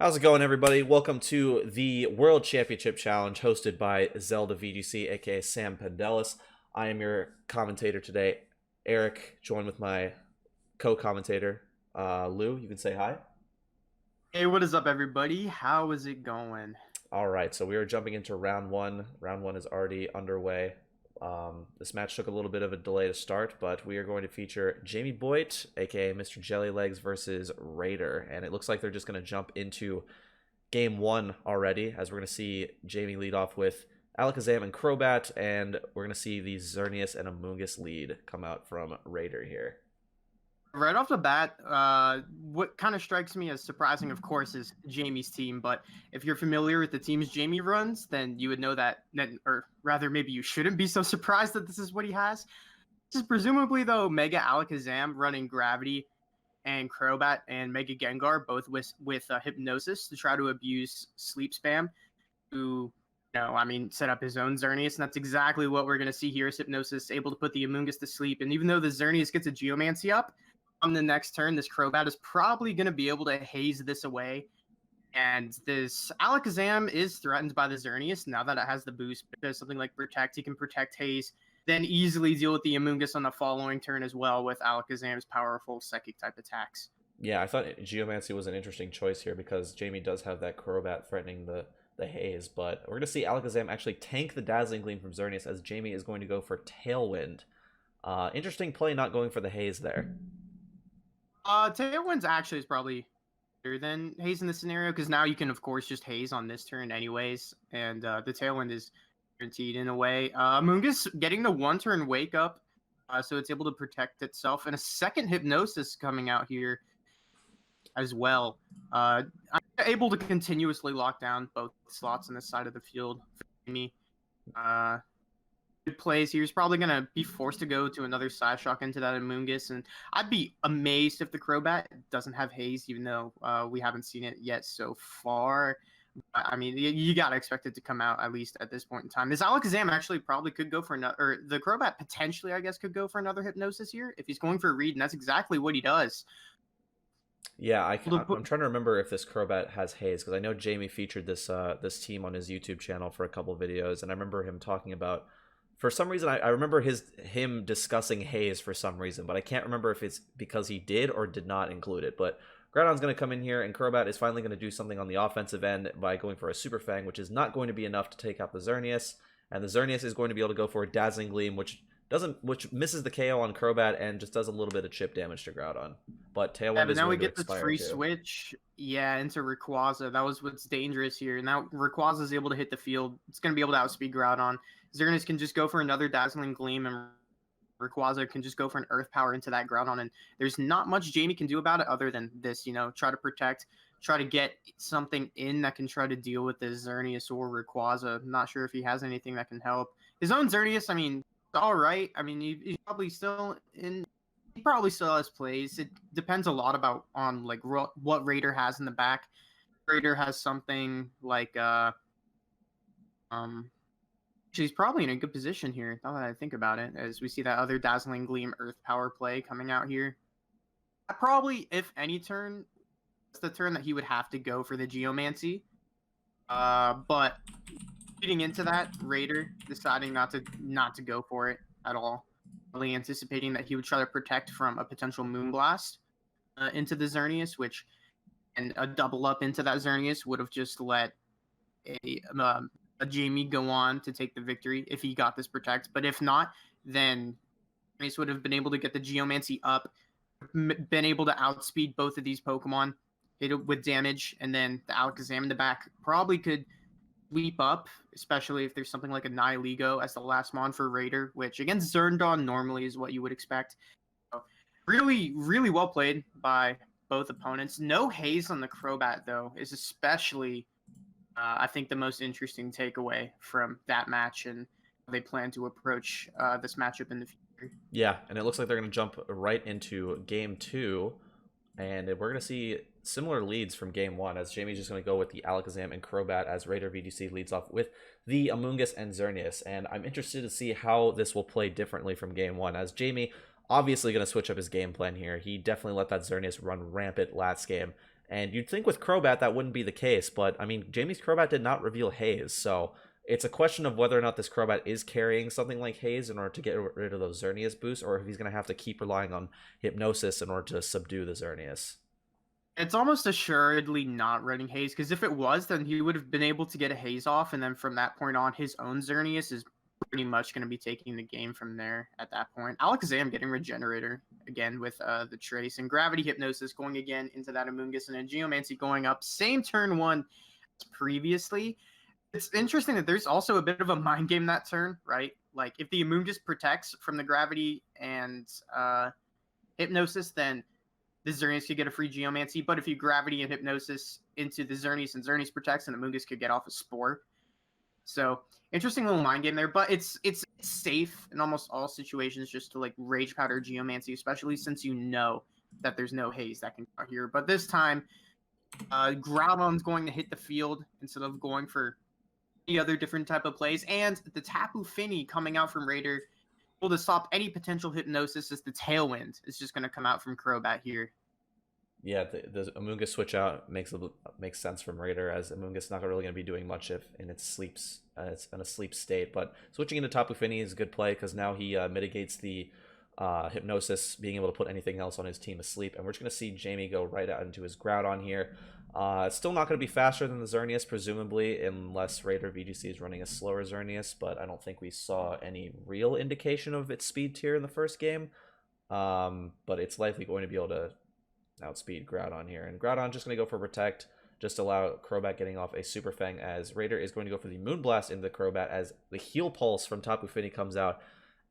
How's it going, everybody? Welcome to the World Championship Challenge hosted by Zelda VGC, aka Sam Pendelis. I am your commentator today, Eric, joined with my co-commentator, Lou. You can say hi. Hey, what is up, everybody? How is it going? All right, so we are jumping into round one. Round one is already underway. This match took a little bit of a delay to start, but we are going to feature Jamie Boyt, aka MrJellyLegs, versus Raider, and it looks like they're just going to jump into game one already, as we're going to see Jamie lead off with Alakazam and Crobat, and we're going to see the Xerneas and Amoonguss lead come out from Raider here. Right off the bat, what kind of strikes me as surprising, of course, is Jamie's team. But if you're familiar with the teams Jamie runs, then you would know that, or rather, maybe you shouldn't be so surprised that this is what he has. This is presumably, though, Mega Alakazam running Gravity and Crobat and Mega Gengar, both with Hypnosis to try to abuse Sleep Spam, who set up his own Xerneas, and that's exactly what we're going to see here is Hypnosis able to put the Amoonguss to sleep. And even though the Xerneas gets a Geomancy up, on the next turn, this Crobat is probably going to be able to haze this away. And this Alakazam is threatened by the Xerneas now that it has the boost. Because something like Protect, he can Protect Haze, then easily deal with the Amoonguss on the following turn as well with Alakazam's powerful Psychic-type attacks. Yeah, I thought Geomancy was an interesting choice here because Jamie does have that Crobat threatening the Haze, but we're going to see Alakazam actually tank the Dazzling Gleam from Xerneas as Jamie is going to go for Tailwind. Interesting play not going for the Haze there. Tailwind's actually is probably better than Haze in this scenario because now you can, of course, just Haze on this turn anyways, and the Tailwind is guaranteed in a way. Amoonguss getting the one-turn Wake Up, so it's able to protect itself, and a second Hypnosis coming out here as well. I'm able to continuously lock down both slots on this side of the field for me. Good plays here. He's probably going to be forced to go to another Psyshock into that Amoonguss, and I'd be amazed if the Crobat doesn't have Haze, even though we haven't seen it yet so far. I mean, you got to expect it to come out at least at this point in time. This Alakazam actually probably could go for another, or the Crobat potentially, I guess, could go for another Hypnosis here if he's going for a read, and that's exactly what he does. Yeah, I'm trying to remember if this Crobat has Haze, because I know Jamie featured this team on his YouTube channel for a couple videos, and I remember him talking about, for some reason, I remember him discussing Haze for some reason, but I can't remember if it's because he did or did not include it. But Groudon's going to come in here, and Crobat is finally going to do something on the offensive end by going for a Super Fang, which is not going to be enough to take out the Xerneas, and the Xerneas is going to be able to go for a Dazzling Gleam, which misses the KO on Crobat and just does a little bit of chip damage to Groudon. But Tailwind yeah, but is now we going to get this expire free too. switch, yeah, into Rayquaza. That was what's dangerous here. Now Rayquaza is able to hit the field. It's going to be able to outspeed Groudon. Xerneas can just go for another Dazzling Gleam, and Rayquaza can just go for an Earth Power into that Groudon. And there's not much Jamie can do about it other than this, try to protect, try to get something in that can try to deal with this Xerneas or Rayquaza. I'm not sure if he has anything that can help. His own Xerneas, I mean, all right. I mean, he's probably still in. He probably still has plays. It depends a lot on like what Raider has in the back. Raider has something like she's probably in a good position here. Now that I think about it, as we see that other Dazzling Gleam Earth Power play coming out here. Probably, if any turn, it's the turn that he would have to go for the Geomancy. But leading into that, Raider deciding not to go for it at all, really anticipating that he would try to protect from a potential Moonblast into the Xerneas, and a double up into that Xerneas would have just let a Jamie go on to take the victory if he got this protect. But if not, then Xerneas would have been able to get the Geomancy up, been able to outspeed both of these Pokemon, hit it with damage, and then the Alakazam in the back probably could sweep up, especially if there's something like a Nihilego as the last mon for Raider, which against Zerndon normally is what you would expect. So really, really well played by both opponents. No Haze on the Crobat, though, is especially, I think, the most interesting takeaway from that match and how they plan to approach this matchup in the future. Yeah, and it looks like they're going to jump right into game two, and we're going to see similar leads from game one, as Jamie's just going to go with the Alakazam and Crobat as RaiderVGC leads off with the Amoonguss and Xerneas. And I'm interested to see how this will play differently from game one, as Jamie obviously going to switch up his game plan here. He definitely let that Xerneas run rampant last game, And you'd think with Crobat that wouldn't be the case, but I mean, Jamie's Crobat did not reveal Haze, so it's a question of whether or not this Crobat is carrying something like Haze in order to get rid of those Xerneas boosts, or if he's going to have to keep relying on Hypnosis in order to subdue the Xerneas. It's almost assuredly not running Haze, because if it was, then he would have been able to get a Haze off, and then from that point on, his own Xerneas is pretty much going to be taking the game from there at that point. Alakazam getting Regenerator again with the Trace, and Gravity Hypnosis going again into that Amoonguss, and then Geomancy going up. Same turn one as previously. It's interesting that there's also a bit of a mind game that turn, right? Like, if the Amoonguss protects from the Gravity and Hypnosis, then the Xerneas could get a free Geomancy, but if you Gravity and Hypnosis into the Xerneas and Xerneas protects, and Amoonguss could get off a Spore. So, interesting little mind game there, but it's safe in almost all situations just to, like, Rage Powder Geomancy, especially since you know that there's no Haze that can come here. But this time, Groudon's going to hit the field instead of going for any other different type of plays, and the Tapu Fini coming out from Raider able to stop any potential Hypnosis as the Tailwind is just going to come out from Crobat here. Yeah, the Amoonguss switch out makes sense from Raider, as Amoonguss not really going to be doing much if in its in a sleep state. But switching into Tapu Fini is a good play because now he mitigates the Hypnosis, being able to put anything else on his team asleep. And we're just going to see Jamie go right out into his Groudon here. It's still not going to be faster than the Xerneas, presumably, unless RaiderVGC is running a slower Xerneas, but I don't think we saw any real indication of its speed tier in the first game. But it's likely going to be able to outspeed Groudon here. And Groudon just going to go for Protect, just allow Crobat getting off a Super Fang, as Raider is going to go for the Moonblast into the Crobat as the Heal Pulse from Tapu Fini comes out.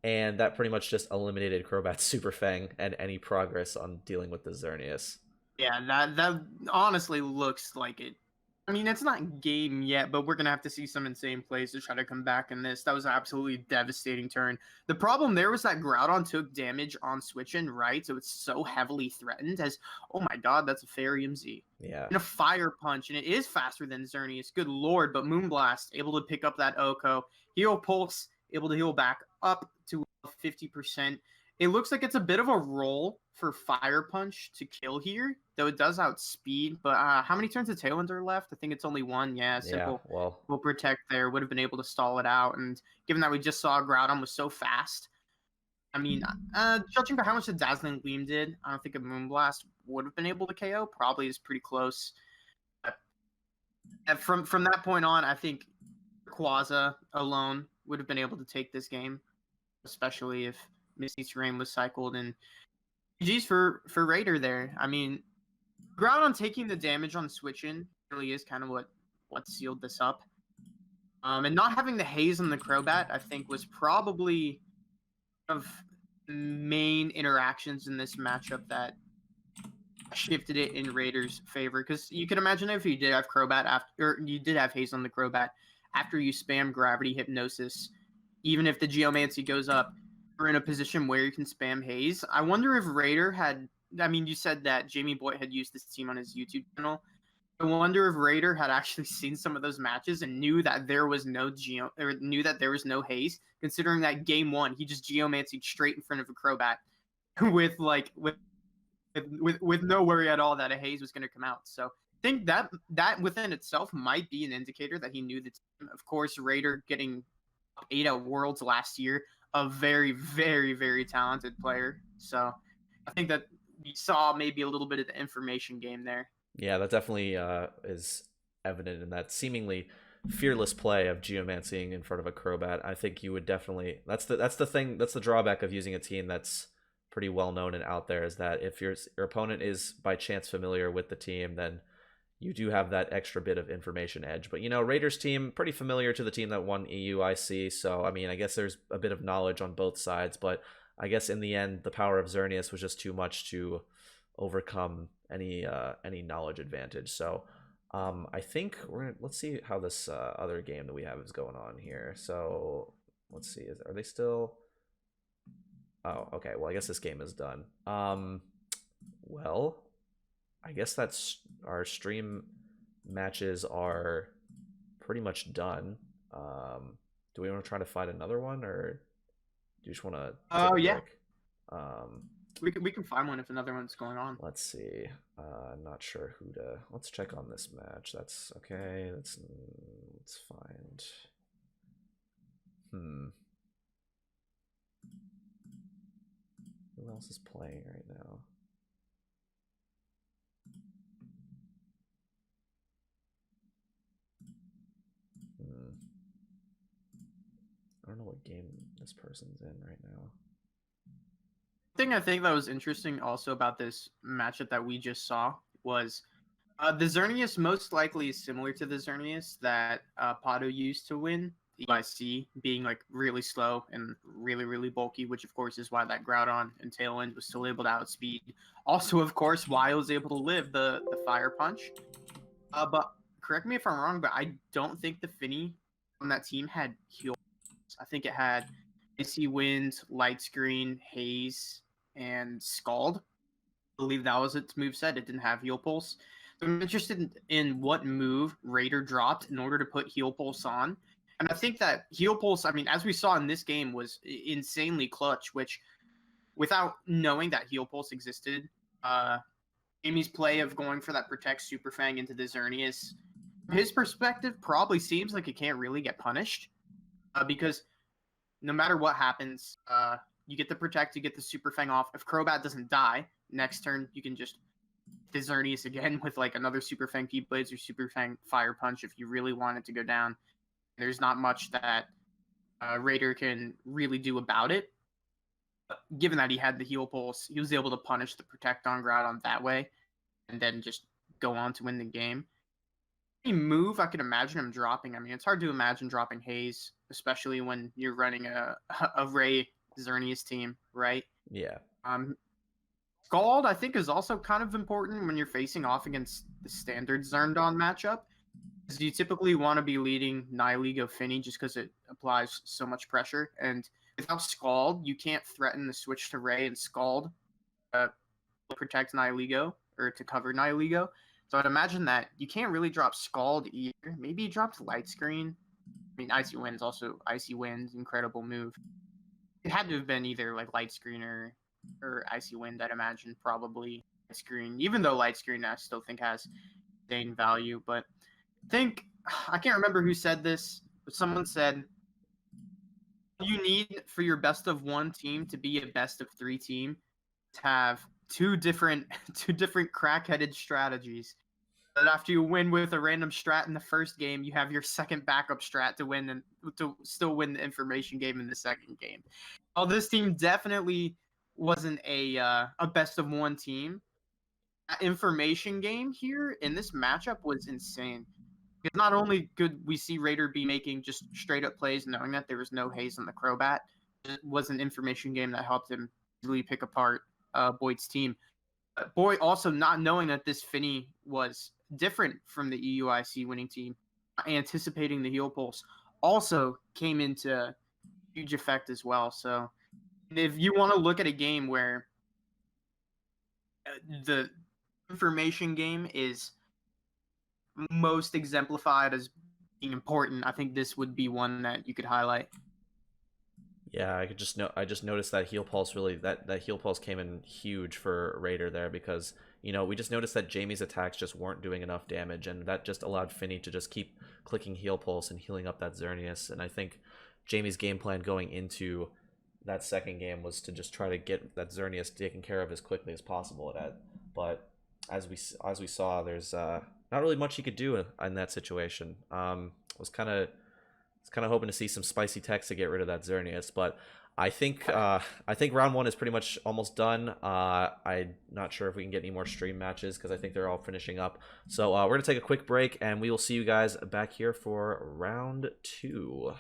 And that pretty much just eliminated Crobat's Super Fang and any progress on dealing with the Xerneas. Yeah, that honestly looks like it. I mean, it's not game yet, but we're going to have to see some insane plays to try to come back in this. That was an absolutely devastating turn. The problem there was that Groudon took damage on switch-in, right? So it's so heavily threatened as, oh my god, that's a Fairy Z. Yeah. And a Fire Punch, and it is faster than Xerneas. Good lord, but Moonblast, able to pick up that Oko. Heal Pulse, able to heal back up to 50%. It looks like it's a bit of a roll for Fire Punch to kill here, though it does outspeed. But how many turns of Tailwind are left? I think it's only one. Yeah, simple. Yeah, well, will protect there. Would have been able to stall it out. And given that we just saw Groudon was so fast, I mean, judging by how much the Dazzling Gleam did, I don't think a Moonblast would have been able to KO. Probably is pretty close. But from that point on, I think Quaza alone would have been able to take this game, especially if Misty Terrain was cycled. And GG's for Raider there. I mean, Groudon taking the damage on switch-in really is kind of what sealed this up. And not having the Haze on the Crobat, I think, was probably one of the main interactions in this matchup that shifted it in Raider's favor. Because you can imagine if you did have Crobat after, or you did have Haze on the Crobat after you spam Gravity Hypnosis, even if the Geomancy goes up, you're in a position where you can spam Haze. I wonder if Raider had, I mean, you said that Jamie Boyt had used this team on his YouTube channel. I wonder if Raider had actually seen some of those matches and knew that there was no Haze, considering that game one he just Geomancied straight in front of a Crobat with no worry at all that a Haze was going to come out. So I think that within itself might be an indicator that he knew the team. Of course, Raider getting 8 at Worlds last year, a very, very, very talented player. So I think that we saw maybe a little bit of the information game there. Yeah, that definitely is evident in that seemingly fearless play of Geomancying in front of a Crobat. I think you would definitely, that's the drawback of using a team that's pretty well known and out there, is that if your opponent is by chance familiar with the team, then you do have that extra bit of information edge. But, you know, Raiders team, pretty familiar to the team that won EUIC, so, I mean, I guess there's a bit of knowledge on both sides, but I guess in the end, the power of Xerneas was just too much to overcome any knowledge advantage. So, I think let's see how this other game that we have is going on here. So, let's see, are they still... Oh, okay, well, I guess this game is done. Well, I guess that's our stream matches are pretty much done. Do we want to try to find another one, or do you just want to? Oh yeah. Break? We can find one if another one's going on. Let's see. Not sure who to. Let's check on this match. That's okay. Let's find. Who else is playing right now? I don't know what game this person's in right now. Thing I think that was interesting also about this matchup that we just saw was the Xerneas most likely is similar to the Xerneas that Pato used to win the UIC, being like really slow and really bulky, which of course is why that Groudon and Tailwind was still able to outspeed. Also, of course, why it was able to live the Fire Punch. But correct me if I'm wrong, but I don't think the Finny on that team had heal. I think it had Icy Wind, Light Screen, Haze, and Scald. I believe that was its moveset. It didn't have Heal Pulse. So I'm interested in what move Raider dropped in order to put Heal Pulse on. And I think that Heal Pulse, I mean, as we saw in this game, was insanely clutch, which without knowing that Heal Pulse existed, Amy's play of going for that Protect Super Fang into the Xerneas, from his perspective, probably seems like it can't really get punished. Because no matter what happens, you get the Protect, you get the Super Fang off. If Crobat doesn't die, next turn you can just the Xerneas again with like another Super Fang P-Blades or Super Fang Fire Punch if you really want it to go down. There's not much that Raider can really do about it. But given that he had the Heal Pulse, he was able to punish the Protect on Groudon that way and then just go on to win the game. Any move I could imagine him dropping. I mean, it's hard to imagine dropping Haze, especially when you're running a Ray Xerneas team, right? Yeah. Scald, I think, is also kind of important when you're facing off against the standard Zerndon matchup. Because you typically want to be leading Nihilego Finny just because it applies so much pressure. And without Scald, you can't threaten the switch to Ray and Scald protect Nihilego or to cover Nihilego. So I'd imagine that you can't really drop Scald either. Maybe he dropped Light Screen. I mean, Icy Wind's also Icy Wind's incredible move. It had to have been either like Light Screen or Icy Wind, I'd imagine, probably Light Screen. Even though Light Screen I still think has insane value. But I can't remember who said this, but someone said you need for your best of one team to be a best of three team to have two different crack-headed strategies. That after you win with a random strat in the first game, you have your second backup strat to win and to still win the information game in the second game. Well, this team definitely wasn't a best of one team. That information game here in this matchup was insane. Because not only could we see Raider be making just straight up plays, knowing that there was no Haze on the Crobat, it was an information game that helped him really pick apart Boyd's team. Boyd also not knowing that this Finny was different from the EUIC winning team, anticipating the Heal Pulse, also came into huge effect as well. So if you want to look at a game where the information game is most exemplified as being important, I think this would be one that you could highlight. Yeah, I just noticed that Heal Pulse really that Heal Pulse came in huge for Raider there because, you know, we just noticed that Jamie's attacks just weren't doing enough damage, and that just allowed Finny to just keep clicking Heal Pulse and healing up that Xerneas. And I think Jamie's game plan going into that second game was to just try to get that Xerneas taken care of as quickly as possible. But as we saw, there's not really much he could do in that situation. Was kind of hoping to see some spicy text to get rid of that Xerneas, but I think round one is pretty much almost done. I'm not sure if we can get any more stream matches because I think they're all finishing up. So we're gonna take a quick break, and we will see you guys back here for round two.